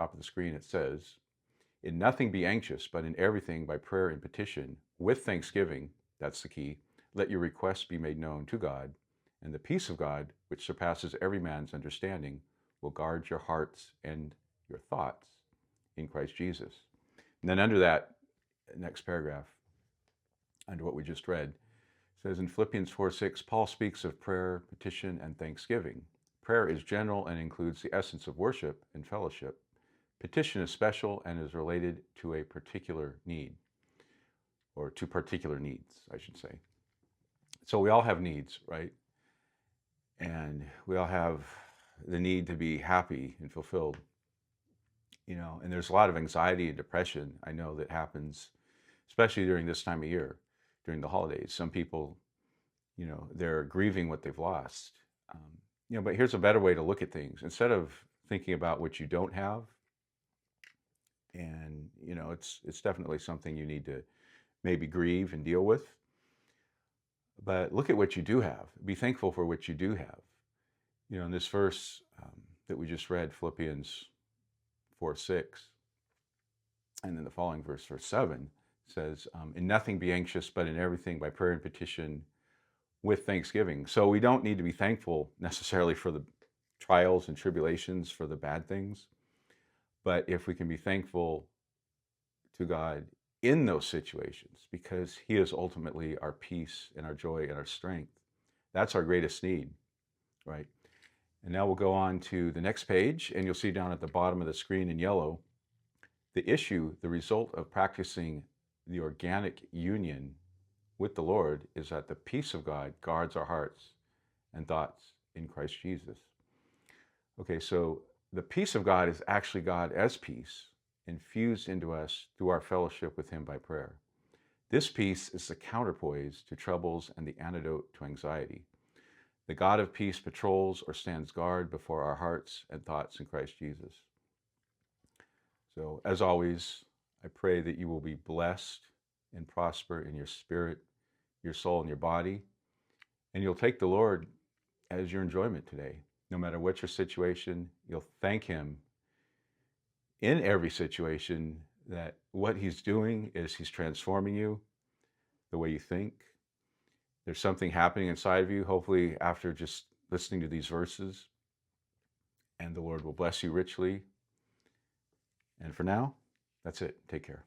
top of the screen, it says, "In nothing be anxious, but in everything by prayer and petition, with thanksgiving," that's the key, "let your requests be made known to God, and the peace of God, which surpasses every man's understanding, will guard your hearts and your thoughts in Christ Jesus." And then under that next paragraph, under what we just read, says in Philippians 4:6, Paul speaks of prayer, petition, and thanksgiving. Prayer is general and includes the essence of worship and fellowship. Petition is special and is related to a particular need, or to particular needs, I should say. So we all have needs, right? And we all have the need to be happy and fulfilled, and there's a lot of anxiety and depression I know that happens, especially during this time of year, during the holidays. Some people, they're grieving what they've lost. But here's a better way to look at things. Instead of thinking about what you don't have, and it's definitely something you need to maybe grieve and deal with. But look at what you do have. Be thankful for what you do have. In this verse that we just read, Philippians 4:6, and then the following verse 7, says, "In nothing be anxious, but in everything by prayer and petition with thanksgiving." So we don't need to be thankful necessarily for the trials and tribulations, for the bad things. But if we can be thankful to God in those situations, because He is ultimately our peace and our joy and our strength, that's our greatest need, right? And now we'll go on to the next page, and you'll see down at the bottom of the screen in yellow, the result of practicing the organic union with the Lord is that the peace of God guards our hearts and thoughts in Christ Jesus. Okay, so the peace of God is actually God as peace infused into us through our fellowship with Him by prayer. This peace is the counterpoise to troubles and the antidote to anxiety. The God of peace patrols or stands guard before our hearts and thoughts in Christ Jesus. So, as always, I pray that you will be blessed and prosper in your spirit, your soul, and your body. And you'll take the Lord as your enjoyment today. No matter what your situation, you'll thank Him in every situation that what He's doing is He's transforming you, the way you think. There's something happening inside of you, hopefully after just listening to these verses. And the Lord will bless you richly. And for now, that's it. Take care.